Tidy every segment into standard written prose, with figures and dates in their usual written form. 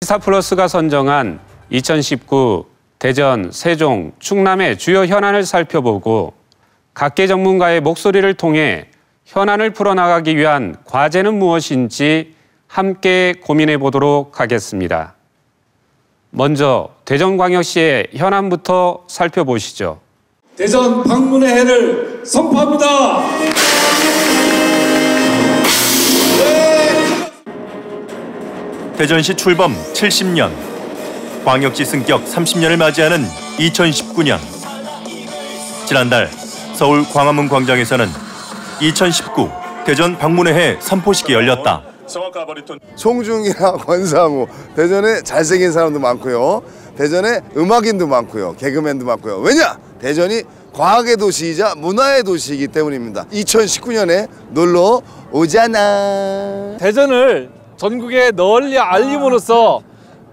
시사플러스가 선정한 2019 대전, 세종, 충남의 주요 현안을 살펴보고 각계 전문가의 목소리를 통해 현안을 풀어나가기 위한 과제는 무엇인지 함께 고민해 보도록 하겠습니다. 먼저 대전광역시의 현안부터 살펴보시죠. 대전 방문의 해를 선포합니다. 대전시 출범 70년, 광역시 승격 30년을 맞이하는 2019년. 지난달 서울 광화문 광장에서는 2019 대전 방문의 해 선포식이 열렸다. 송중기나 권상우, 대전에 잘생긴 사람도 많고요. 대전에 음악인도 많고요. 개그맨도 많고요. 왜냐? 대전이 과학의 도시이자 문화의 도시이기 때문입니다. 2019년에 놀러 오잖아. 대전을 전국에 널리 알림으로써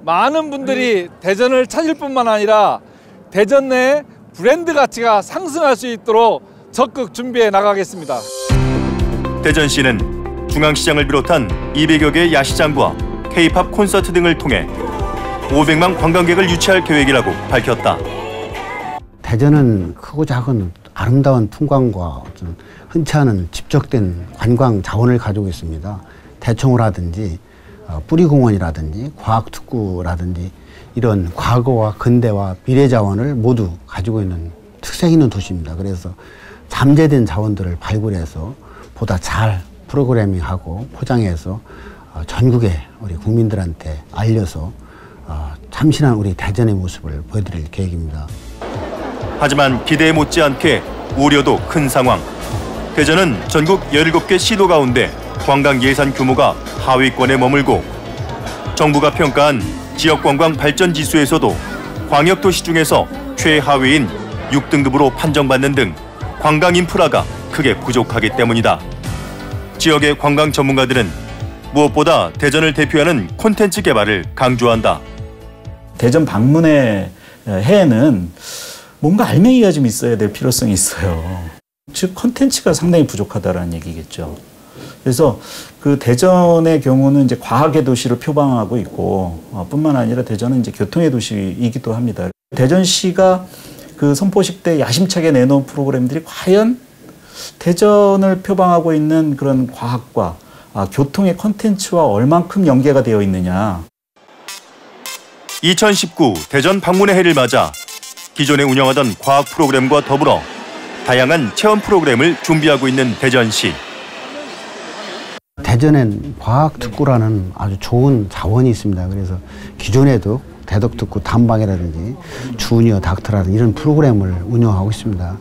많은 분들이 대전을 찾을 뿐만 아니라 대전 내 브랜드 가치가 상승할 수 있도록 적극 준비해 나가겠습니다. 대전시는 중앙시장을 비롯한 200여 개의 야시장과 K-팝 콘서트 등을 통해 500만 관광객을 유치할 계획이라고 밝혔다. 대전은 크고 작은 아름다운 풍광과 흔치 않은 집적된 관광 자원을 가지고 있습니다. 대청호라든지 뿌리공원이라든지 과학특구라든지 이런 과거와 근대와 미래 자원을 모두 가지고 있는 특색 있는 도시입니다. 그래서 잠재된 자원들을 발굴해서 보다 잘 프로그래밍하고 포장해서 전국의 우리 국민들한테 알려서 참신한 우리 대전의 모습을 보여드릴 계획입니다. 하지만 기대에 못지않게 우려도 큰 상황. 대전은 전국 17개 시도 가운데 관광 예산 규모가 하위권에 머물고 정부가 평가한 지역관광 발전 지수에서도 광역도시 중에서 최하위인 6등급으로 판정받는 등 관광 인프라가 크게 부족하기 때문이다. 지역의 관광 전문가들은 무엇보다 대전을 대표하는 콘텐츠 개발을 강조한다. 대전 방문의 해에는 뭔가 알맹이가 좀 있어야 될 필요성이 있어요. 즉 콘텐츠가 상당히 부족하다는 얘기겠죠. 그래서 그 대전의 경우는 이제 과학의 도시를 표방하고 있고 뿐만 아니라 대전은 이제 교통의 도시이기도 합니다. 대전시가 그 선포식 때 야심차게 내놓은 프로그램들이 과연 대전을 표방하고 있는 그런 과학과 교통의 콘텐츠와 얼만큼 연계가 되어 있느냐. 2019 대전 방문의 해를 맞아 기존에 운영하던 과학 프로그램과 더불어 다양한 체험 프로그램을 준비하고 있는 대전시. 대전엔 과학특구라는 아주 좋은 자원이 있습니다. 그래서 기존에도 대덕특구 탐방이라든지 주니어 닥터라든지 이런 프로그램을 운영하고 있습니다.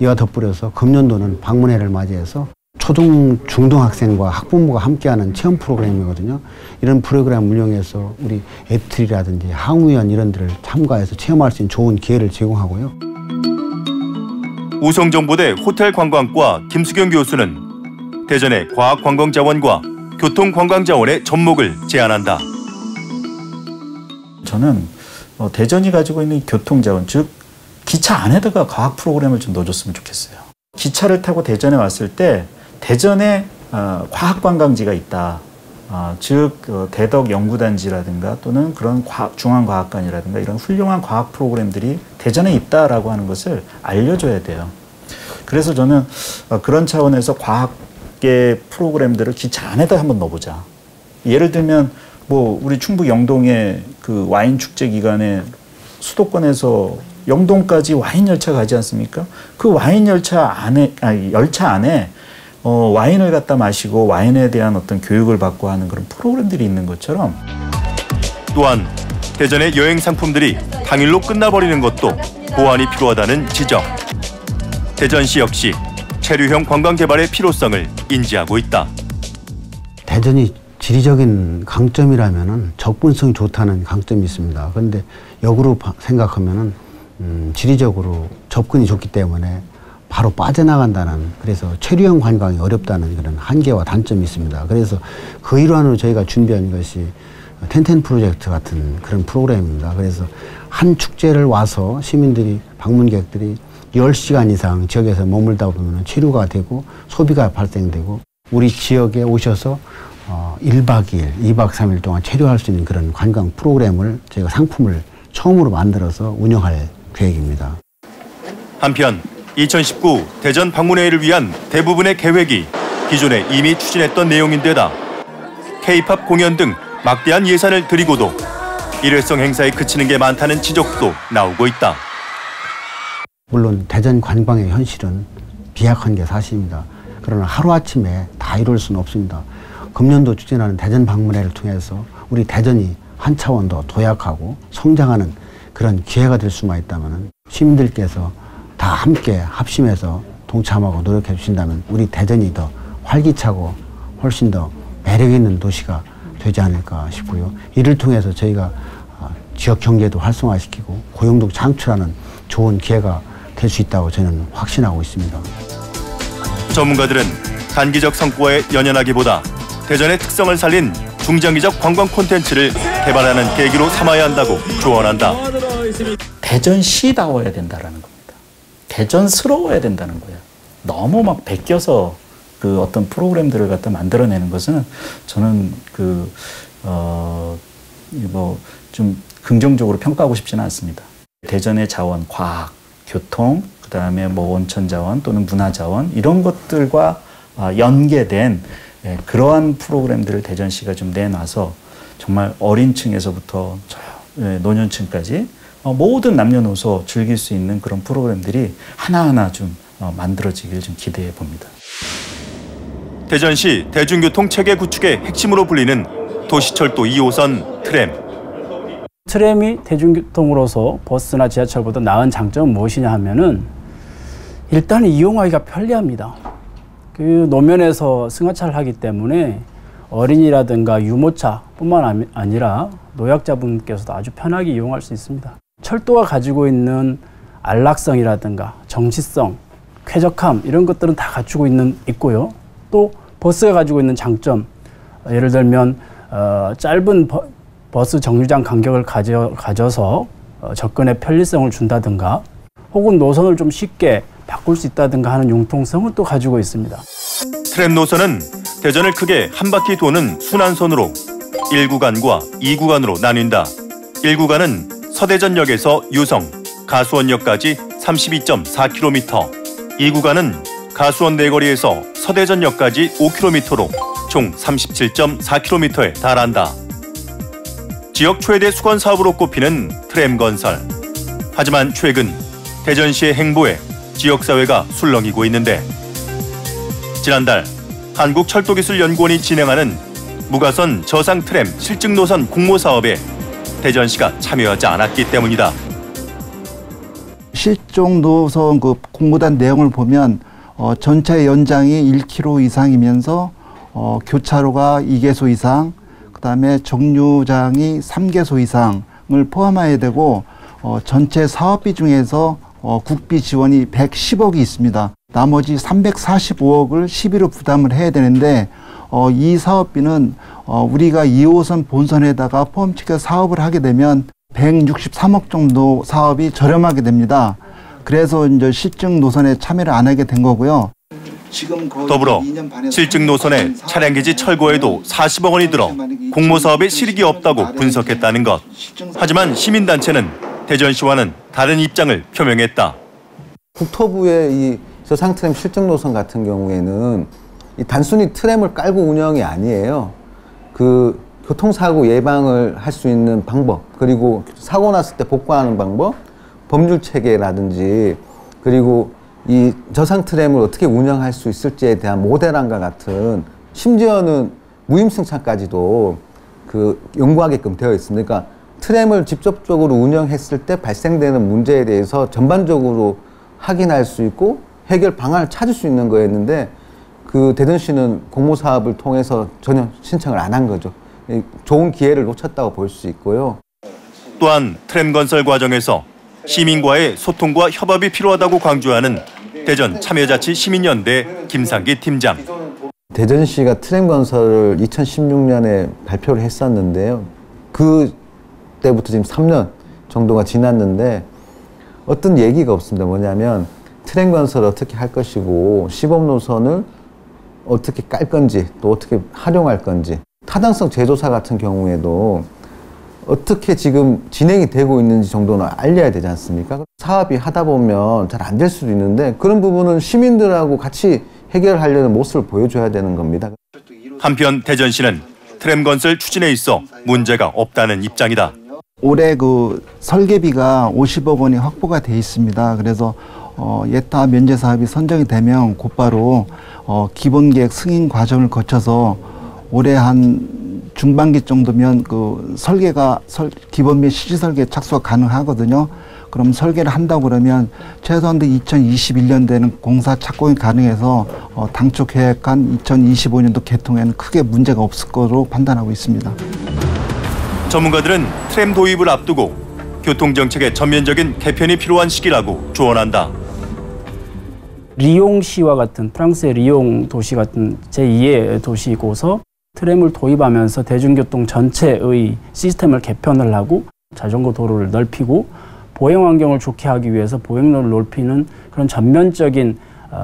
이와 덧붙여서 금년도는 방문회를 맞이해서 초등, 중등학생과 학부모가 함께하는 체험 프로그램이거든요. 이런 프로그램 운영해서 우리 애틀이라든지 항우연 이런 데를 참가해서 체험할 수 있는 좋은 기회를 제공하고요. 우성정보대 호텔관광과 김수경 교수는 대전의 과학관광자원과 교통관광자원의 접목을 제안한다. 저는 대전이 가지고 있는 교통자원, 즉 기차 안에다가 과학 프로그램을 좀 넣어줬으면 좋겠어요. 기차를 타고 대전에 왔을 때 대전에 과학관광지가 있다. 즉 대덕 연구단지라든가 또는 그런 중앙과학관이라든가 이런 훌륭한 과학 프로그램들이 대전에 있다라고 하는 것을 알려줘야 돼요. 그래서 저는 그런 차원에서 과학계 프로그램들을 기차 안에다 한번 넣어보자. 예를 들면 뭐 우리 충북 영동의 그 와인 축제 기간에 수도권에서 영동까지 와인 열차가 가지 않습니까? 그 와인 열차 안에 와인을 갖다 마시고 와인에 대한 어떤 교육을 받고 하는 그런 프로그램들이 있는 것처럼. 또한 대전의 여행 상품들이 당일로 끝나버리는 것도 보완이 필요하다는 지적. 대전시 역시 체류형 관광 개발의 필요성을 인지하고 있다. 대전이 지리적인 강점이라면은 접근성이 좋다는 강점이 있습니다. 그런데 역으로 생각하면은 지리적으로 접근이 좋기 때문에 바로 빠져나간다는, 그래서 체류형 관광이 어렵다는 그런 한계와 단점이 있습니다. 그래서 그 일환으로 저희가 준비한 것이 텐텐 프로젝트 같은 그런 프로그램입니다. 그래서 한 축제를 와서 시민들이, 방문객들이 10시간 이상 지역에서 머물다 보면 체류가 되고 소비가 발생되고 우리 지역에 오셔서 1박 2일, 2박 3일 동안 체류할 수 있는 그런 관광 프로그램을 저희가 상품을 처음으로 만들어서 운영할 계획입니다. 한편 2019 대전 방문회를 위한 대부분의 계획이 기존에 이미 추진했던 내용인데다 K-팝 공연 등 막대한 예산을 들이고도 일회성 행사에 그치는 게 많다는 지적도 나오고 있다. 물론 대전 관광의 현실은 비약한 게 사실입니다. 그러나 하루아침에 다 이룰 수는 없습니다. 금년도 추진하는 대전 방문회를 통해서 우리 대전이 한 차원 더 도약하고 성장하는 그런 기회가 될 수만 있다면 시민들께서 다 함께 합심해서 동참하고 노력해 주신다면 우리 대전이 더 활기차고 훨씬 더 매력 있는 도시가 되지 않을까 싶고요. 이를 통해서 저희가 지역 경제도 활성화시키고 고용도 창출하는 좋은 기회가 될 수 있다고 저는 확신하고 있습니다. 전문가들은 단기적 성과에 연연하기보다 대전의 특성을 살린 중장기적 관광 콘텐츠를 개발하는 계기로 삼아야 한다고 조언한다. 대전시다워야 된다라는 겁니다. 대전스러워야 된다는 거예요. 너무 막 베껴서 그 어떤 프로그램들을 갖다 만들어내는 것은 저는 좀 긍정적으로 평가하고 싶지는 않습니다. 대전의 자원, 과학, 교통, 그다음에 뭐 온천 자원 또는 문화 자원 이런 것들과 연계된 그러한 프로그램들을 대전시가 좀 내놔서 정말 어린 층에서부터 노년층까지 모든 남녀노소 즐길 수 있는 그런 프로그램들이 하나하나 좀 만들어지길 좀 기대해 봅니다. 대전시 대중교통 체계 구축의 핵심으로 불리는 도시철도 2호선 트램. 트램이 대중교통으로서 버스나 지하철보다 나은 장점은 무엇이냐 하면은 일단 이용하기가 편리합니다. 그 노면에서 승하차를 하기 때문에 어린이라든가 유모차뿐만 아니라 노약자분께서도 아주 편하게 이용할 수 있습니다. 철도가 가지고 있는 안락성이라든가 정치성, 쾌적함 이런 것들은 다 갖추고 있고요. 또 버스가 가지고 있는 장점, 예를 들면 짧은 버스 정류장 간격을 가져서 접근의 편리성을 준다든가 혹은 노선을 좀 쉽게 바꿀 수 있다든가 하는 융통성을 또 가지고 있습니다. 트램 노선은 대전을 크게 한 바퀴 도는 순환선으로 1구간과 2구간으로 나뉜다. 1구간은 서대전역에서 유성, 가수원역까지 32.4km, 2구간은 가수원 내거리에서 서대전역까지 5km로 총 37.4km에 달한다. 지역 최대 수건 사업으로 꼽히는 트램 건설. 하지만 최근 대전시의 행보에 지역사회가 술렁이고 있는데 지난달 한국철도기술연구원이 진행하는 무가선 저상 트램 실증 노선 공모 사업에 대전시가 참여하지 않았기 때문이다. 실종 노선 그 공모단 내용을 보면 전체 연장이 1km 이상이면서 교차로가 2개소 이상, 그다음에 정류장이 3개소 이상을 포함해야 되고 전체 사업비 중에서 국비 지원이 110억이 있습니다. 나머지 345억을 시비로 부담을 해야 되는데 이 사업비는 우리가 2호선 본선에다가 포함시켜 사업을 하게 되면 163억 정도 사업이 저렴하게 됩니다. 그래서 이제 실증 노선에 참여를 안 하게 된 거고요. 더불어 실증 노선에 차량기지 철거에도 40억 원이 들어 공모사업에 실익이 없다고 분석했다는 것. 하지만 시민단체는 대전시와는 다른 입장을 표명했다. 국토부의 이 저상 트램 실증 노선 같은 경우에는 이 단순히 트램을 깔고 운영이 아니에요. 그 교통사고 예방을 할 수 있는 방법, 그리고 사고 났을 때 복구하는 방법, 법률 체계라든지, 그리고 이 저상 트램을 어떻게 운영할 수 있을지에 대한 모델안과 같은, 심지어는 무임승차까지도 그 연구하게끔 되어 있습니다. 그러니까 트램을 직접적으로 운영했을 때 발생되는 문제에 대해서 전반적으로 확인할 수 있고 해결 방안을 찾을 수 있는 거였는데, 그 대전시는 공모사업을 통해서 전혀 신청을 안 한 거죠. 좋은 기회를 놓쳤다고 볼 수 있고요. 또한 트램 건설 과정에서 시민과의 소통과 협업이 필요하다고 강조하는 대전 참여자치 시민연대 김상기 팀장. 대전시가 트램 건설을 2016년에 발표를 했었는데요. 그때부터 지금 3년 정도가 지났는데 어떤 얘기가 없습니다. 뭐냐면 트램 건설을 어떻게 할 것이고 시범 노선을 어떻게 깔 건지 또 어떻게 활용할 건지 타당성 재조사 같은 경우에도 어떻게 지금 진행이 되고 있는지 정도는 알려야 되지 않습니까? 사업이 하다 보면 잘 안 될 수도 있는데 그런 부분은 시민들하고 같이 해결하려는 모습을 보여줘야 되는 겁니다. 한편 대전시는 트램 건설 추진에 있어 문제가 없다는 입장이다. 올해 그 설계비가 50억 원이 확보가 돼 있습니다. 그래서 예타 면제 사업이 선정이 되면 곧바로 기본계획 승인 과정을 거쳐서 올해 한 중반기 정도면 그 기본 및 시지 설계 착수가 가능하거든요. 그럼 설계를 한다고 그러면 최소한도 2021년도에는 공사 착공이 가능해서 당초 계획한 2025년도 개통에는 크게 문제가 없을 거로 판단하고 있습니다. 전문가들은 트램 도입을 앞두고 교통정책의 전면적인 개편이 필요한 시기라고 조언한다. 리옹시와 같은 프랑스의 리옹 도시 같은 제2의 도시이고서 트램을 도입하면서 대중교통 전체의 시스템을 개편을 하고 자전거 도로를 넓히고 보행 환경을 좋게 하기 위해서 보행로를 넓히는 그런 전면적인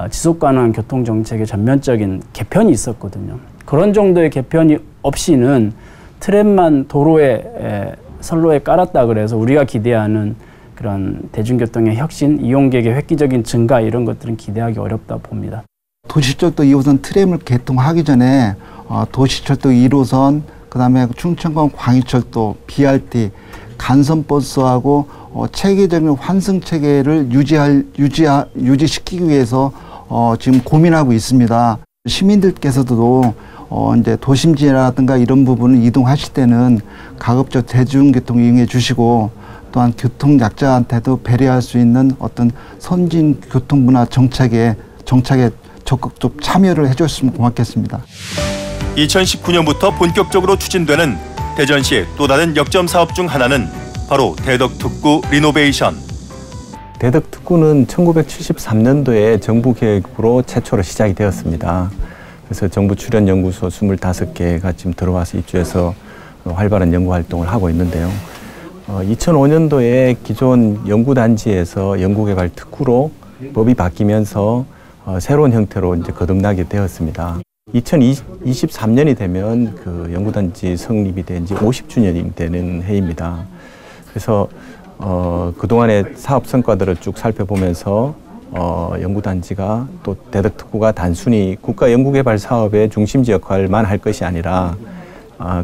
지속 가능한 교통 정책의 전면적인 개편이 있었거든요. 그런 정도의 개편이 없이는 트램만 도로에 선로에 깔았다 그래서 우리가 기대하는 그런 대중교통의 혁신, 이용객의 획기적인 증가 이런 것들은 기대하기 어렵다 봅니다. 도시철도 2호선 트램을 개통하기 전에 도시철도 1호선, 그다음에 충청권 광희철도, BRT, 간선버스하고 체계적인 환승 체계를 유지시키기 위해서 지금 고민하고 있습니다. 시민들께서도 이제 도심지라든가 이런 부분을 이동하실 때는 가급적 대중교통 이용해 주시고 또한 교통 약자한테도 배려할 수 있는 어떤 선진 교통 문화 정착에 적극적 참여를 해줬으면 고맙겠습니다. 2019년부터 본격적으로 추진되는 대전시의 또 다른 역점 사업 중 하나는 바로 대덕특구 리노베이션. 대덕특구는 1973년도에 정부 계획으로 최초로 시작이 되었습니다. 그래서 정부 출연 연구소 25개가 지금 들어와서 입주해서 활발한 연구 활동을 하고 있는데요. 2005년도에 기존 연구단지에서 연구개발 특구로 법이 바뀌면서 새로운 형태로 이제 거듭나게 되었습니다. 2023년이 되면 그 연구단지 성립이 된 지 50주년이 되는 해입니다. 그래서 그동안의 사업 성과들을 쭉 살펴보면서 연구단지가 또 대덕특구가 단순히 국가 연구개발 사업의 중심지 역할만 할 것이 아니라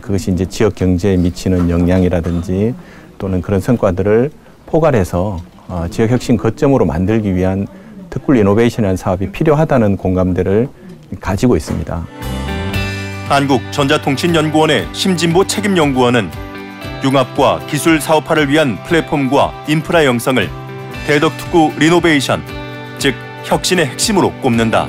그것이 이제 지역 경제에 미치는 영향이라든지 또는 그런 성과들을 포괄해서 지역 혁신 거점으로 만들기 위한 특구 리노베이션이라는 사업이 필요하다는 공감대를 가지고 있습니다. 한국전자통신연구원의 심진보 책임연구원은 융합과 기술 사업화를 위한 플랫폼과 인프라 형성을 대덕특구 리노베이션, 즉 혁신의 핵심으로 꼽는다.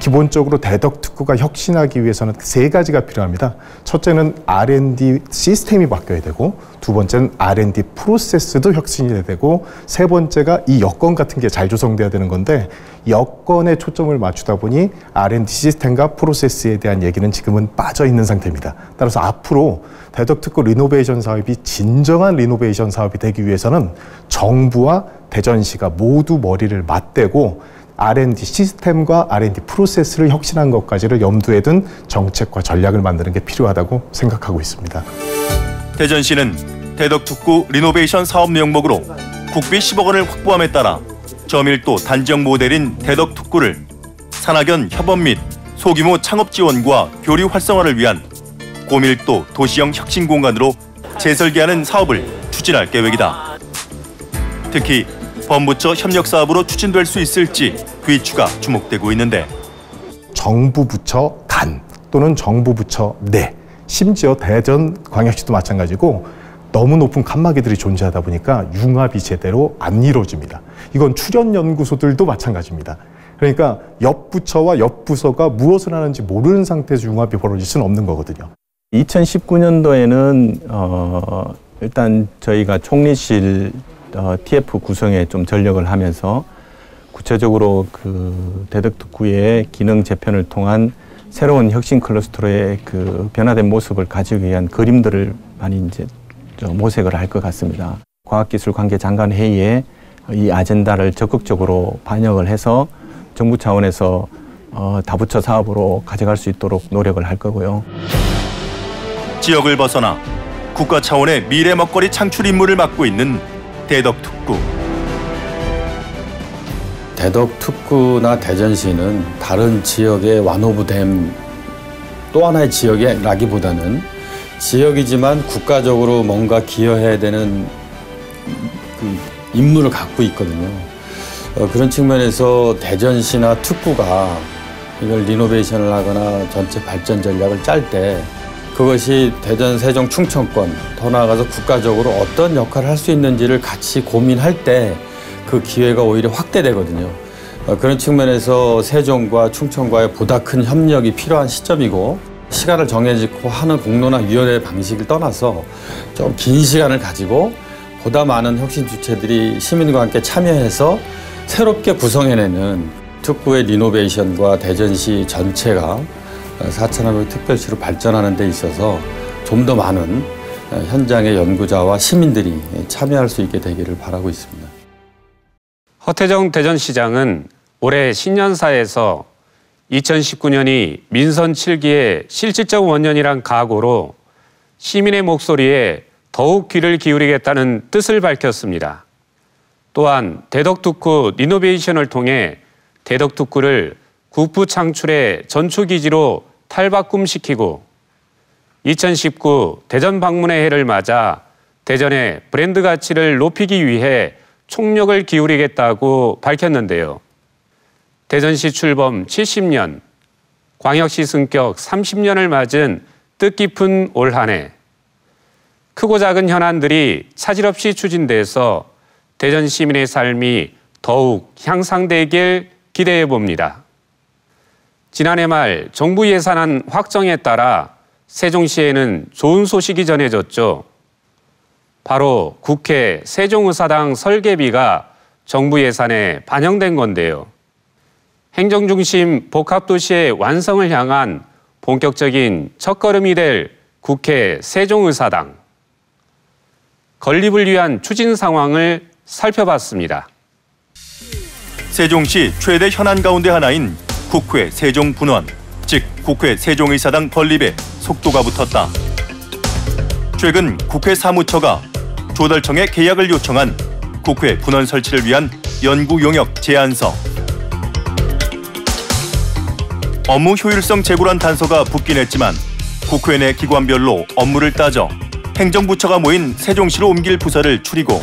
기본적으로 대덕특구가 혁신하기 위해서는 세 가지가 필요합니다. 첫째는 R&D 시스템이 바뀌어야 되고, 두 번째는 R&D 프로세스도 혁신이 되고, 세 번째가 이 여건 같은 게 잘 조성돼야 되는 건데 여건에 초점을 맞추다 보니 R&D 시스템과 프로세스에 대한 얘기는 지금은 빠져 있는 상태입니다. 따라서 앞으로 대덕특구 리노베이션 사업이 진정한 리노베이션 사업이 되기 위해서는 정부와 대전시가 모두 머리를 맞대고 R&D 시스템과 R&D 프로세스를 혁신한 것까지를 염두에 둔 정책과 전략을 만드는 게 필요하다고 생각하고 있습니다. 대전시는 대덕특구 리노베이션 사업 명목으로 국비 10억 원을 확보함에 따라 저밀도 단지형 모델인 대덕특구를 산학연 협업 및 소규모 창업 지원과 교류 활성화를 위한 고밀도 도시형 혁신 공간으로 재설계하는 사업을 추진할 계획이다. 특히 범부처 협력 사업으로 추진될 수 있을지 귀추가 주목되고 있는데 정부 부처 간 또는 정부 부처 내, 심지어 대전광역시도 마찬가지고 너무 높은 칸막이들이 존재하다 보니까 융합이 제대로 안 이루어집니다. 이건 출연연구소들도 마찬가지입니다. 그러니까 옆 부처와 옆 부서가 무엇을 하는지 모르는 상태에서 융합이 벌어질 수는 없는 거거든요. 2019년도에는 일단 저희가 총리실 TF 구성에 좀 전력을 하면서 구체적으로 그 대덕특구의 기능 재편을 통한 새로운 혁신 클러스터의 그 변화된 모습을 가지기 위한 그림들을 많이 이제 모색을 할 것 같습니다. 과학기술관계장관 회의에 이 아젠다를 적극적으로 반영을 해서 정부 차원에서 다부처 사업으로 가져갈 수 있도록 노력을 할 거고요. 지역을 벗어나 국가 차원의 미래 먹거리 창출 임무를 맡고 있는 대덕특구. 대덕특구나 대전시는 다른 지역의 완오브댐 또 하나의 지역이라기보다는 지역이지만 국가적으로 뭔가 기여해야 되는 그 임무를 갖고 있거든요. 그런 측면에서 대전시나 특구가 이걸 리노베이션을 하거나 전체 발전 전략을 짤 때 그것이 대전, 세종, 충청권 더 나아가서 국가적으로 어떤 역할을 할 수 있는지를 같이 고민할 때 그 기회가 오히려 확대되거든요. 그런 측면에서 세종과 충청과의 보다 큰 협력이 필요한 시점이고 시간을 정해지고 하는 공론화 위원회 방식을 떠나서 좀 긴 시간을 가지고 보다 많은 혁신 주체들이 시민과 함께 참여해서 새롭게 구성해내는 특구의 리노베이션과 대전시 전체가 4,500 특별시로 발전하는 데 있어서 좀 더 많은 현장의 연구자와 시민들이 참여할 수 있게 되기를 바라고 있습니다. 허태정 대전시장은 올해 신년사에서 2019년이 민선 7기의 실질적 원년이란 각오로 시민의 목소리에 더욱 귀를 기울이겠다는 뜻을 밝혔습니다. 또한 대덕특구 리노베이션을 통해 대덕특구를 국부 창출의 전초기지로 탈바꿈시키고 2019 대전 방문의 해를 맞아 대전의 브랜드 가치를 높이기 위해 총력을 기울이겠다고 밝혔는데요. 대전시 출범 70년, 광역시 승격 30년을 맞은 뜻깊은 올 한 해. 크고 작은 현안들이 차질 없이 추진돼서 대전 시민의 삶이 더욱 향상되길 기대해 봅니다. 지난해 말 정부 예산안 확정에 따라 세종시에는 좋은 소식이 전해졌죠. 바로 국회 세종의사당 설계비가 정부 예산에 반영된 건데요. 행정중심 복합도시의 완성을 향한 본격적인 첫걸음이 될 국회 세종의사당. 건립을 위한 추진 상황을 살펴봤습니다. 세종시 최대 현안 가운데 하나인 국회 세종분원, 즉 국회 세종의사당 건립에 속도가 붙었다. 최근 국회 사무처가 조달청에 계약을 요청한 국회 분원 설치를 위한 연구 용역 제안서. 업무 효율성 제고란 단서가 붙긴 했지만 국회 내 기관별로 업무를 따져 행정부처가 모인 세종시로 옮길 부서를 추리고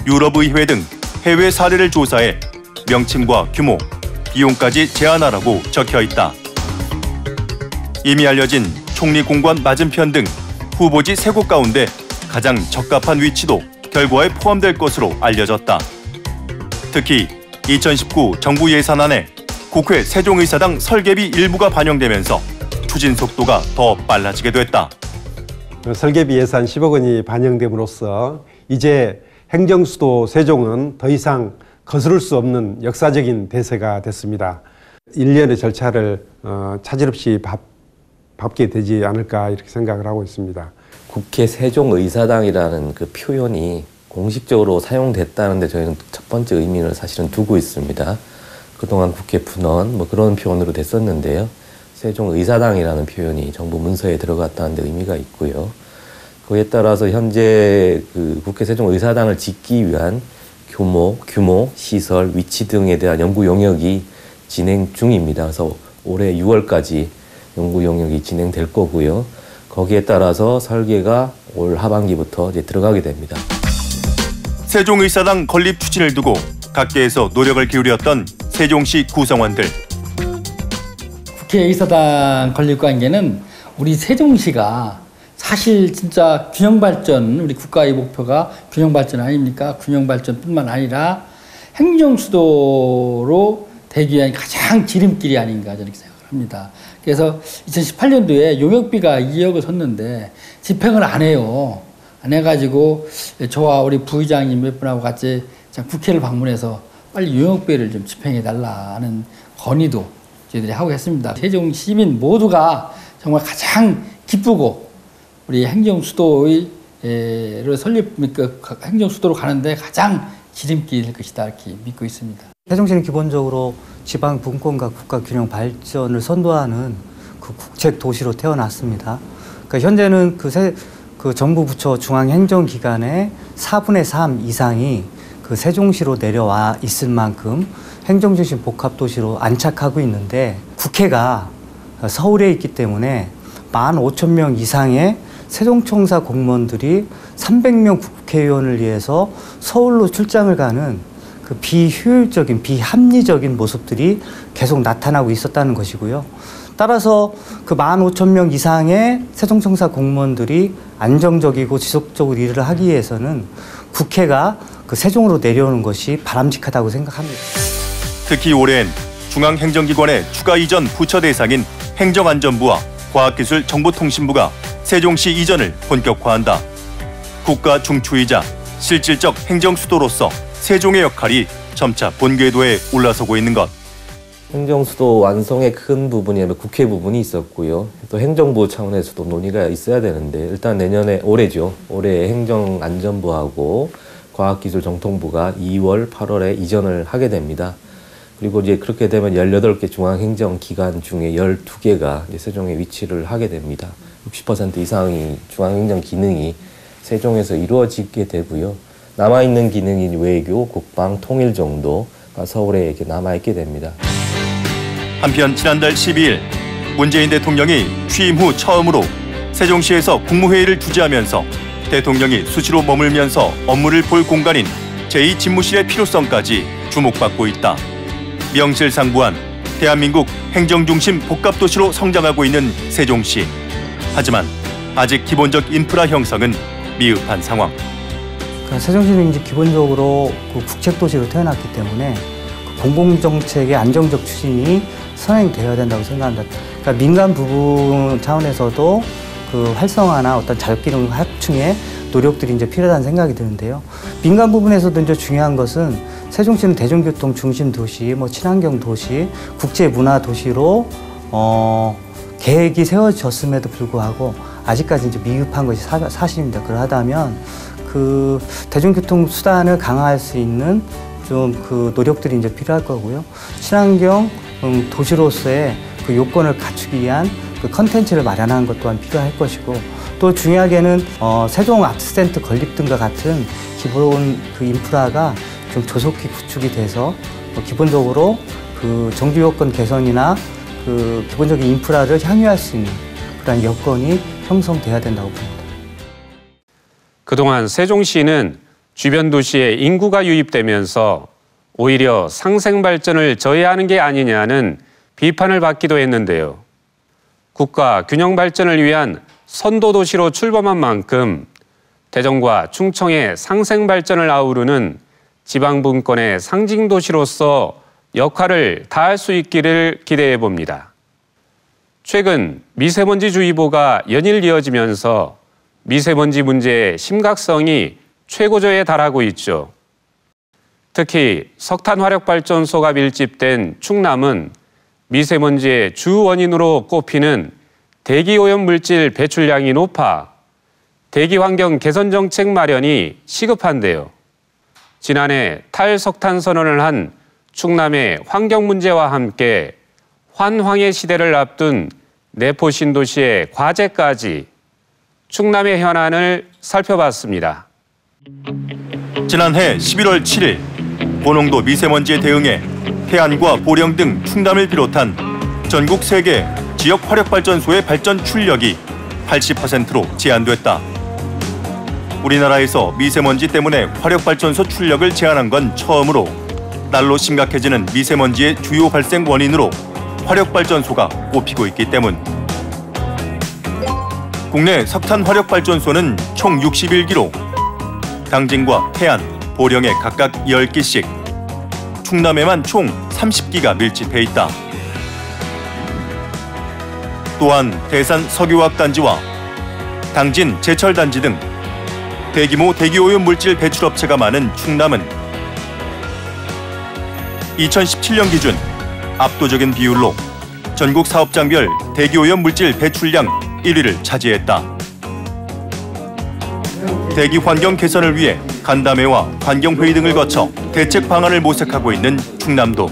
유럽의회 등 해외 사례를 조사해 명칭과 규모, 비용까지 제안하라고 적혀 있다. 이미 알려진 총리공관 맞은편 등 후보지 3곳 가운데 가장 적합한 위치도 결과에 포함될 것으로 알려졌다. 특히 2019 정부 예산안에 국회 세종의사당 설계비 일부가 반영되면서 추진 속도가 더 빨라지게 됐다. 설계비 예산 10억 원이 반영됨으로써 이제 행정수도 세종은 더 이상 거스를 수 없는 역사적인 대세가 됐습니다. 일련의 절차를 차질 없이 밟게 되지 않을까 이렇게 생각을 하고 있습니다. 국회 세종의사당이라는 그 표현이 공식적으로 사용됐다는데 저희는 첫 번째 의미를 사실은 두고 있습니다. 그동안 국회 분원 뭐 그런 표현으로 됐었는데요. 세종의사당이라는 표현이 정부 문서에 들어갔다는 데 의미가 있고요. 그에 따라서 현재 그 국회 세종의사당을 짓기 위한 규모, 시설, 위치 등에 대한 연구 용역이 진행 중입니다. 그래서 올해 6월까지 연구 용역이 진행될 거고요. 거기에 따라서 설계가 올 하반기부터 이제 들어가게 됩니다. 세종의사당 건립 추진을 두고 각계에서 노력을 기울였던 세종시 구성원들. 국회의사당 건립 관계는 우리 세종시가 사실 진짜 균형발전, 우리 국가의 목표가 균형발전 아닙니까? 균형발전뿐만 아니라 행정수도로 되기 위한 가장 지름길이 아닌가 저는 생각을 합니다. 그래서 2018년도에 용역비가 2억을 섰는데 집행을 안 해요. 안 해가지고 저와 우리 부의장님 몇 분하고 같이 국회를 방문해서 빨리 용역비를 좀 집행해달라는 건의도 저희들이 하고 했습니다. 세종 시민 모두가 정말 가장 기쁘고 우리 행정수도의 설립, 행정수도로 가는데 가장 지름길일 것이다 이렇게 믿고 있습니다. 세종시는 기본적으로 지방 분권과 국가 균형 발전을 선도하는 그 국책 도시로 태어났습니다. 그러니까 현재는 그 정부 부처 중앙행정기관의 4분의 3 이상이 그 세종시로 내려와 있을 만큼 행정중심 복합도시로 안착하고 있는데 국회가 서울에 있기 때문에 15,000명 이상의 세종청사 공무원들이 300명 국회의원을 위해서 서울로 출장을 가는 그 비효율적인, 비합리적인 모습들이 계속 나타나고 있었다는 것이고요. 따라서 그 15,000명 이상의 세종청사 공무원들이 안정적이고 지속적으로 일을 하기 위해서는 국회가 그 세종으로 내려오는 것이 바람직하다고 생각합니다. 특히 올해엔 중앙행정기관의 추가 이전 부처 대상인 행정안전부와 과학기술정보통신부가 세종시 이전을 본격화한다. 국가 중추이자 실질적 행정수도로서 세종의 역할이 점차 본궤도에 올라서고 있는 것. 행정수도 완성의 큰 부분이 국회 부분이 있었고요. 또 행정부 차원에서도 논의가 있어야 되는데 일단 내년에 올해죠. 올해 행정안전부하고 과학기술정통부가 2월, 8월에 이전을 하게 됩니다. 그리고 이제 그렇게 되면 18개 중앙행정기관 중에 12개가 이제 세종에 위치를 하게 됩니다. 60% 이상의 중앙행정 기능이 세종에서 이루어지게 되고요. 남아있는 기능인 외교, 국방, 통일 정도가 서울에 이렇게 남아있게 됩니다. 한편 지난달 12일 문재인 대통령이 취임 후 처음으로 세종시에서 국무회의를 주재하면서 대통령이 수시로 머물면서 업무를 볼 공간인 제2집무실의 필요성까지 주목받고 있다. 명실상부한 대한민국 행정중심 복합도시로 성장하고 있는 세종시. 하지만 아직 기본적 인프라 형성은 미흡한 상황. 그러니까 세종시는 이제 기본적으로 그 국책도시로 태어났기 때문에 그 공공정책의 안정적 추진이 선행되어야 된다고 생각합니다. 그러니까 민간 부분 차원에서도 그 활성화나 어떤 자율기능 확충의 노력들이 이제 필요하다는 생각이 드는데요. 민간 부분에서도 이제 중요한 것은 세종시는 대중교통 중심 도시, 친환경 도시, 국제 문화 도시로 계획이 세워졌음에도 불구하고 아직까지 이제 미흡한 것이 사실입니다. 그러하다면 그 대중교통 수단을 강화할 수 있는 좀 그 노력들이 이제 필요할 거고요. 친환경 도시로서의 그 요건을 갖추기 위한 그 컨텐츠를 마련하는 것 또한 필요할 것이고, 또 중요하게는 세종 아트센터 건립 등과 같은 기본 그 인프라가 좀 조속히 구축이 돼서 기본적으로 그 정규 요건 개선이나 그 기본적인 인프라를 향유할 수 있는 그런 여건이 형성돼야 된다고 봅니다. 그동안 세종시는 주변 도시에 인구가 유입되면서 오히려 상생 발전을 저해하는 게 아니냐는 비판을 받기도 했는데요. 국가 균형 발전을 위한 선도 도시로 출범한 만큼 대전과 충청의 상생 발전을 아우르는 지방 분권의 상징 도시로서 역할을 다할 수 있기를 기대해 봅니다. 최근 미세먼지주의보가 연일 이어지면서 미세먼지 문제의 심각성이 최고조에 달하고 있죠. 특히 석탄 화력발전소가 밀집된 충남은 미세먼지의 주 원인으로 꼽히는 대기오염 물질 배출량이 높아 대기환경 개선 정책 마련이 시급한데요. 지난해 탈석탄 선언을 한 충남의 환경 문제와 함께 환황의 시대를 앞둔 내포 신도시의 과제까지 충남의 현안을 살펴봤습니다. 지난해 11월 7일 고농도 미세먼지에 대응해 태안과 보령 등 충남을 비롯한 전국 3개 지역 화력발전소의 발전 출력이 80%로 제한됐다. 우리나라에서 미세먼지 때문에 화력발전소 출력을 제한한 건 처음으로 날로 심각해지는 미세먼지의 주요 발생 원인으로 화력발전소가 꼽히고 있기 때문. 국내 석탄 화력발전소는 총 61기로 당진과 태안, 보령에 각각 10기씩, 충남에만 총 30기가 밀집해 있다. 또한 대산 석유화학단지와 당진 제철단지 등 대규모 대기오염 물질 배출업체가 많은 충남은 2017년 기준 압도적인 비율로 전국 사업장별 대기오염 물질 배출량 1위를 차지했다. 대기 환경 개선을 위해 간담회와 환경회의 등을 거쳐 대책 방안을 모색하고 있는 충남도.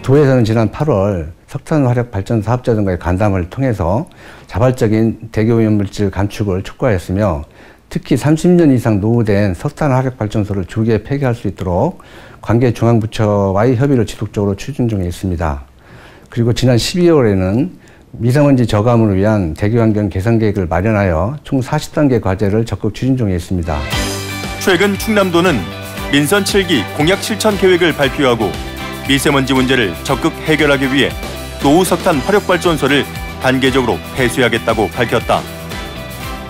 도에서는 지난 8월 석탄화력발전소 사업자들과의 간담회를 통해서 자발적인 대기오염물질 감축을 촉구하였으며 특히 30년 이상 노후된 석탄 화력발전소를 조기에 폐기할 수 있도록 관계 중앙부처와의 협의를 지속적으로 추진 중에 있습니다. 그리고 지난 12월에는 미세먼지 저감을 위한 대기환경 개선 계획을 마련하여 총 40단계 과제를 적극 추진 중에 있습니다. 최근 충남도는 민선 7기 공약 실천 계획을 발표하고 미세먼지 문제를 적극 해결하기 위해 노후 석탄 화력발전소를 단계적으로 폐쇄하겠다고 밝혔다.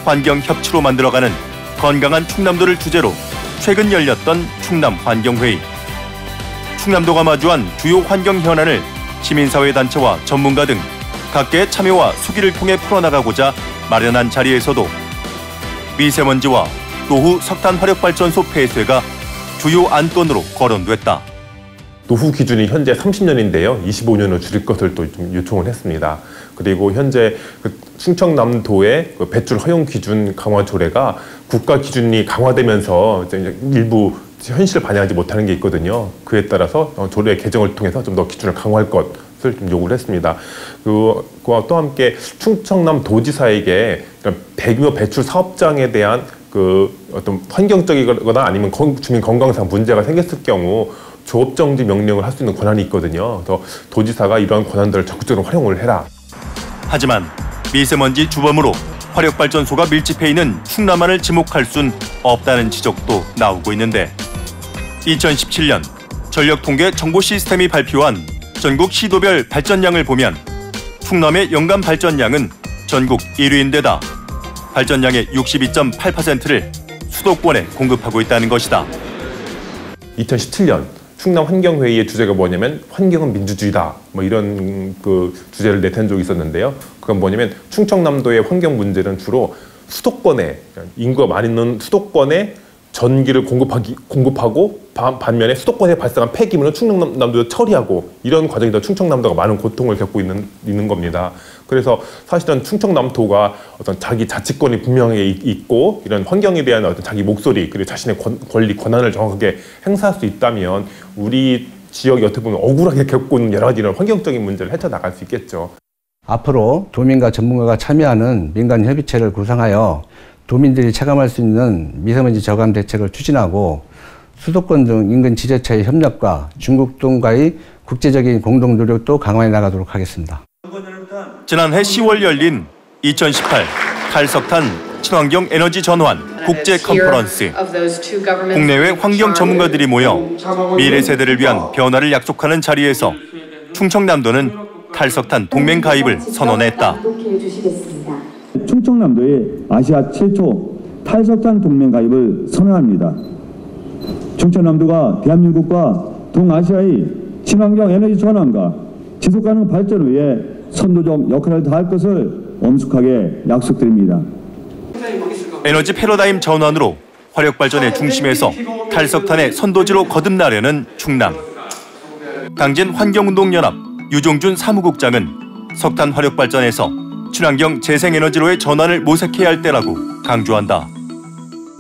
환경 협치로 만들어가는 건강한 충남도를 주제로 최근 열렸던 충남 환경회의. 충남도가 마주한 주요 환경 현안을 시민사회 단체와 전문가 등 각계의 참여와 수기를 통해 풀어나가고자 마련한 자리에서도 미세먼지와 노후 석탄 화력발전소 폐쇄가 주요 안건으로 거론됐다. 노후 기준이 현재 30년인데요. 25년으로 줄일 것을 또 좀 요청을 했습니다. 그리고 현재 충청남도의 배출 허용 기준 강화 조례가 국가 기준이 강화되면서 이제 일부 현실을 반영하지 못하는 게 있거든요. 그에 따라서 조례 개정을 통해서 좀 더 기준을 강화할 것을 좀 요구를 했습니다. 그와 또 함께 충청남 도지사에게 대규모 배출 사업장에 대한 어떤 환경적이거나 아니면 주민 건강상 문제가 생겼을 경우 조업 정지 명령을 할 수 있는 권한이 있거든요. 그래서 도지사가 이러한 권한들을 적극적으로 활용을 해라. 하지만 미세먼지 주범으로 화력발전소가 밀집해 있는 충남만을 지목할 순 없다는 지적도 나오고 있는데 2017년 전력통계 정보 시스템이 발표한 전국 시도별 발전량을 보면 충남의 연간 발전량은 전국 1위인데다 발전량의 62.8%를 수도권에 공급하고 있다는 것이다. 2017년 충남 환경회의의 주제가 뭐냐면 환경은 민주주의다. 뭐 이런 주제를 내세운 적이 있었는데요. 그건 뭐냐면 충청남도의 환경 문제는 주로 수도권에 인구가 많이 있는 수도권에 전기를 공급하고 반면에 수도권에 발생한 폐기물은 충청남도에 처리하고 이런 과정에서 충청남도가 많은 고통을 겪고 있는 겁니다. 그래서 사실은 충청남도가 어떤 자기 자치권이 분명히 있고 이런 환경에 대한 어떤 자기 목소리 그리고 자신의 권리, 권한을 정확하게 행사할 수 있다면 우리 지역이 어떻게 보면 억울하게 겪고 있는 여러 가지 이런 환경적인 문제를 헤쳐나갈 수 있겠죠. 앞으로 도민과 전문가가 참여하는 민간 협의체를 구성하여 도민들이 체감할 수 있는 미세먼지 저감 대책을 추진하고 수도권 등 인근 지자체의 협력과 중국 등과의 국제적인 공동 노력도 강화해 나가도록 하겠습니다. 지난해 10월 열린 2018 탈석탄 친환경 에너지 전환 국제 컨퍼런스. 국내외 환경 전문가들이 모여 미래 세대를 위한 변화를 약속하는 자리에서 충청남도는 탈석탄 동맹 가입을 선언했다. 충청남도의 아시아 최초 탈석탄 동맹 가입을 선언합니다. 충청남도가 대한민국과 동아시아의 친환경 에너지 전환과 지속가능 발전을 위해 선도적 역할을 다할 것을 엄숙하게 약속드립니다. 에너지 패러다임 전환으로 화력발전의 중심에서 탈석탄의 선도지로 거듭나려는 충남. 당진 환경운동연합 유종준 사무국장은 석탄 화력발전에서 친환경 재생에너지로의 전환을 모색해야 할 때라고 강조한다.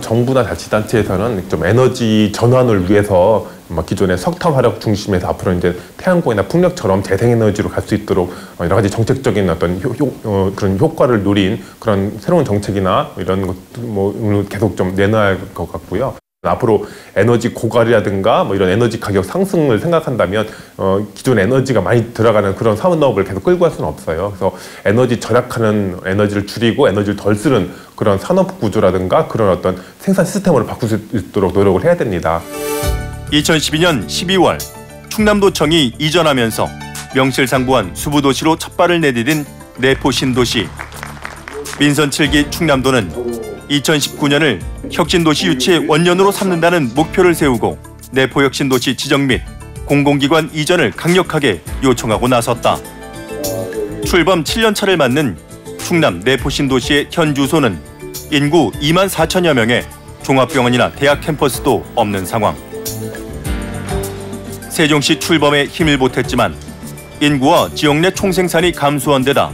정부나 자치단체에서는 좀 에너지 전환을 위해서 기존의 석탄 화력 중심에서 앞으로 이제 태양광이나 풍력처럼 재생에너지로 갈 수 있도록 여러 가지 정책적인 어떤 그런 효과를 노린 그런 새로운 정책이나 이런 것들 계속 좀 내놔야 할 것 같고요. 앞으로 에너지 고갈이라든가 이런 에너지 가격 상승을 생각한다면 기존 에너지가 많이 들어가는 그런 산업을 계속 끌고 갈 수는 없어요. 그래서 에너지 절약하는 에너지를 줄이고 에너지를 덜 쓰는 그런 산업 구조라든가 그런 어떤 생산 시스템으로 바꿀 수 있도록 노력을 해야 됩니다. 2012년 12월 충남도청이 이전하면서 명실상부한 수부도시로 첫 발을 내디딘 내포 신도시. 민선 7기 충남도는 2019년을 혁신도시 유치의 원년으로 삼는다는 목표를 세우고 내포 혁신도시 지정 및 공공기관 이전을 강력하게 요청하고 나섰다. 출범 7년차를 맞는 충남 내포 신도시의 현 주소는 인구 2만 4천여 명의 종합병원이나 대학 캠퍼스도 없는 상황. 세종시 출범에 힘을 보탰지만 인구와 지역 내 총생산이 감소한 데다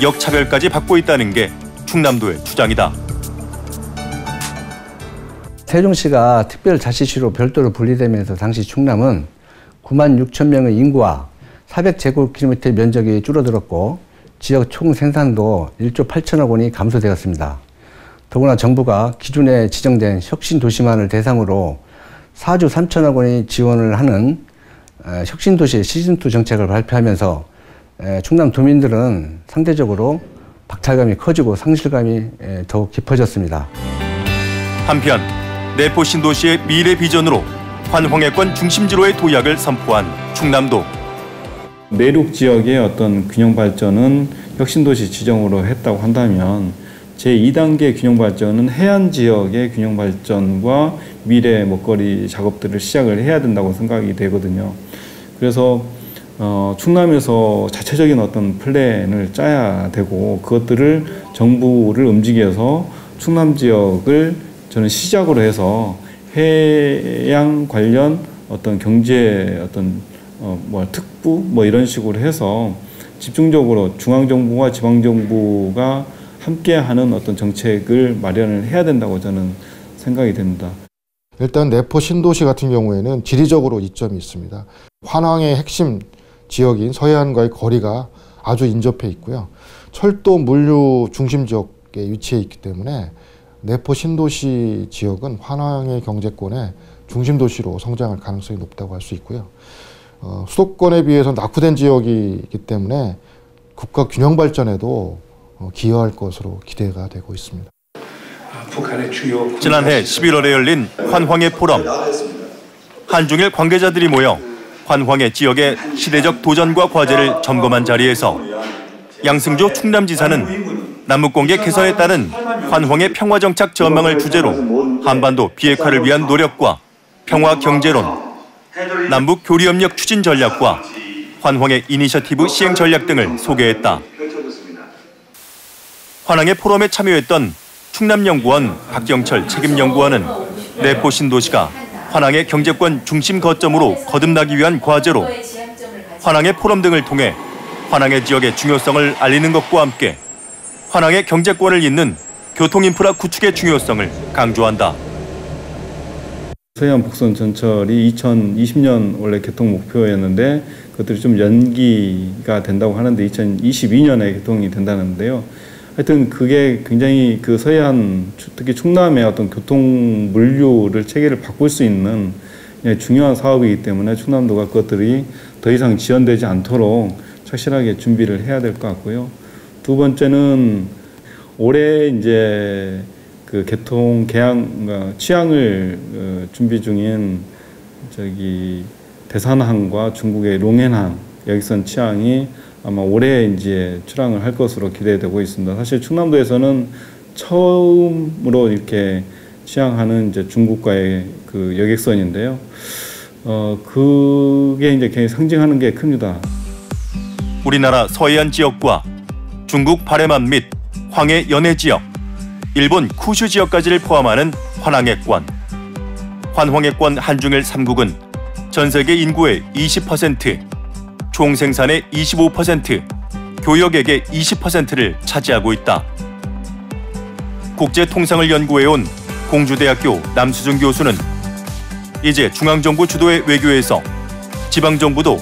역차별까지 받고 있다는 게 충남도의 주장이다. 세종시가 특별자치시로 별도로 분리되면서 당시 충남은 9만 6천 명의 인구와 400제곱킬로미터 면적이 줄어들었고 지역 총 생산도 1조 8천억 원이 감소되었습니다. 더구나 정부가 기존에 지정된 혁신도시만을 대상으로 4조 3천억 원이 지원을 하는 혁신도시 시즌2 정책을 발표하면서 충남 도민들은 상대적으로 박탈감이 커지고 상실감이 더욱 깊어졌습니다. 한편 내포 신도시의 미래 비전으로 환황해권 중심지로의 도약을 선포한 충남도. 내륙 지역의 어떤 균형 발전은 혁신도시 지정으로 했다고 한다면 제2단계 균형 발전은 해안 지역의 균형 발전과 미래 먹거리 작업들을 시작을 해야 된다고 생각이 되거든요. 그래서 충남에서 자체적인 어떤 플랜을 짜야 되고 그것들을 정부를 움직여서 충남 지역을 저는 시작으로 해서 해양 관련 어떤 경제 어떤 특부 이런 식으로 해서 집중적으로 중앙정부와 지방정부가 함께하는 어떤 정책을 마련을 해야 된다고 저는 생각이 됩니다. 일단 내포 신도시 같은 경우에는 지리적으로 이점이 있습니다. 환왕의 핵심 지역인 서해안과의 거리가 아주 인접해 있고요. 철도 물류 중심 지역에 위치해 있기 때문에 내포 신도시 지역은 환왕의 경제권의 중심 도시로 성장할 가능성이 높다고 할 수 있고요. 수도권에 비해서 낙후된 지역이기 때문에 국가 균형 발전에도 기여할 것으로 기대가 되고 있습니다. 지난해 11월에 열린 환황의 포럼. 한중일 관계자들이 모여 환황의 지역의 시대적 도전과 과제를 점검한 자리에서 양승조 충남지사는 남북관계 개선에 따른 환황의 평화정착 전망을 주제로 한반도 비핵화를 위한 노력과 평화 경제론, 남북 교류협력 추진 전략과 환황의 이니셔티브 시행 전략 등을 소개했다. 환황의 포럼에 참여했던 충남연구원 박경철 책임연구원은 내포 신도시가 환황의 경제권 중심 거점으로 거듭나기 위한 과제로 환황의 포럼 등을 통해 환황의 지역의 중요성을 알리는 것과 함께 환황의 경제권을 잇는 교통인프라 구축의 중요성을 강조한다. 서해안 복선 전철이 2020년 원래 개통 목표였는데 그것들이 좀 연기가 된다고 하는데 2022년에 개통이 된다는데요. 하여튼 그게 굉장히 그 서해안 특히 충남의 어떤 교통 물류를 체계를 바꿀 수 있는 중요한 사업이기 때문에 충남도가 그것들이 더 이상 지연되지 않도록 착실하게 준비를 해야 될 것 같고요. 두 번째는 올해 이제 그 개통 개항 취항을 준비 중인 대산항과 중국의 롱앤항 여객선 취항이 아마 올해 이제 출항을 할 것으로 기대되고 있습니다. 사실 충남도에서는 처음으로 이렇게 취항하는 이제 중국과의 그 여객선인데요. 그게 이제 굉장히 상징하는 게 큽니다. 우리나라 서해안 지역과 중국 바레만 및 황해 연해 지역, 일본 쿠슈 지역까지를 포함하는 환황해권. 환황해권 한중일 3국은 전 세계 인구의 20%, 총 생산의 25%, 교역액의 20%를 차지하고 있다. 국제통상을 연구해온 공주대학교 남수준 교수는 이제 중앙정부 주도의 외교에서 지방정부도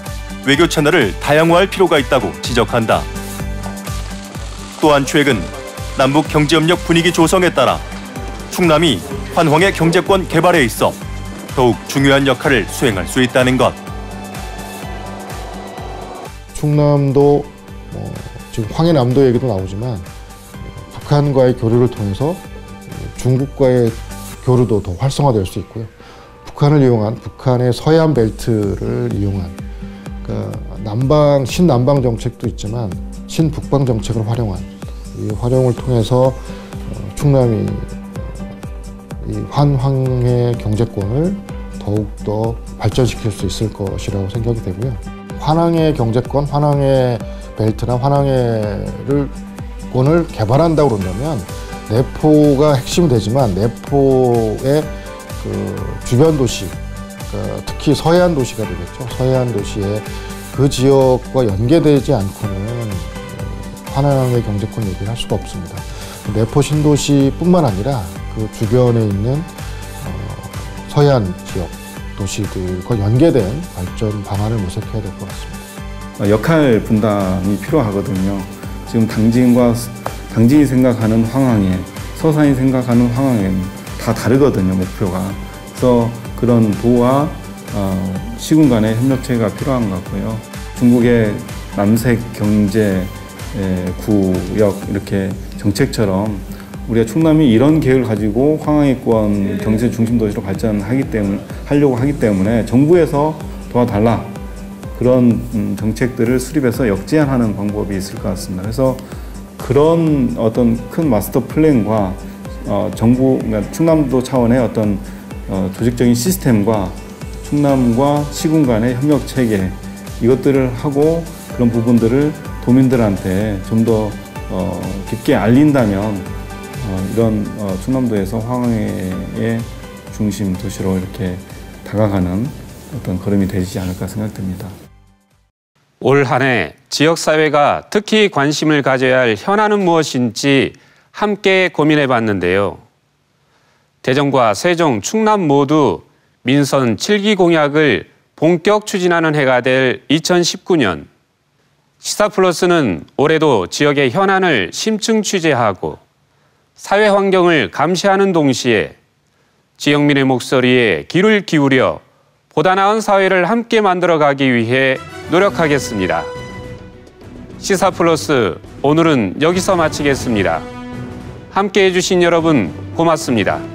외교 채널을 다양화할 필요가 있다고 지적한다. 또한 최근 남북 경제협력 분위기 조성에 따라 충남이 환황의 경제권 개발에 있어 더욱 중요한 역할을 수행할 수 있다는 것. 충남도 지금 황해남도 얘기도 나오지만 북한과의 교류를 통해서 중국과의 교류도 더 활성화될 수 있고요. 북한을 이용한 북한의 서해안 벨트를 이용한 그러니까 신남방 정책도 있지만 신북방 정책을 활용한 이 활용을 통해서 충남이 이 환황의 경제권을 더욱더 발전시킬 수 있을 것이라고 생각이 되고요. 환황의 경제권, 환황의 벨트나 환황의 권을 개발한다고 그런다면 내포가 핵심이 되지만 내포의 그 주변 도시, 그러니까 특히 서해안 도시가 되겠죠. 서해안 도시의 그 지역과 연계되지 않고는 환황의 경제권 얘기를 할 수가 없습니다. 내포 신도시뿐만 아니라 그 주변에 있는 서해안 지역 도시들과 연계된 발전 방안을 모색해야 될 것 같습니다. 역할 분담이 필요하거든요. 지금 당진이 생각하는 황항에, 서산이 생각하는 황항에는 다 다르거든요, 목표가. 그래서 그런 도와 시군 간의 협력체가 필요한 것 같고요. 중국의 남색 경제 구역 이렇게 정책처럼 우리가 충남이 이런 계획을 가지고 황항해권 경제 중심 도시로 하려고 하기 때문에 정부에서 도와달라, 그런 정책들을 수립해서 역제안하는 방법이 있을 것 같습니다. 그래서 그런 어떤 큰 마스터 플랜과 정부, 그러니까 충남도 차원의 어떤 조직적인 시스템과 충남과 시군 간의 협력 체계, 이것들을 하고 그런 부분들을 도민들한테 좀 더 깊게 알린다면 이런 충남도에서 황항의 중심 도시로 이렇게 다가가는 어떤 걸음이 되지 않을까 생각됩니다. 올 한 해 지역사회가 특히 관심을 가져야 할 현안은 무엇인지 함께 고민해 봤는데요. 대전과 세종, 충남 모두 민선 7기 공약을 본격 추진하는 해가 될 2019년. 시사플러스는 올해도 지역의 현안을 심층 취재하고 사회 환경을 감시하는 동시에 지역민의 목소리에 귀를 기울여 보다 나은 사회를 함께 만들어가기 위해 노력하겠습니다. 시사플러스 오늘은 여기서 마치겠습니다. 함께해 주신 여러분 고맙습니다.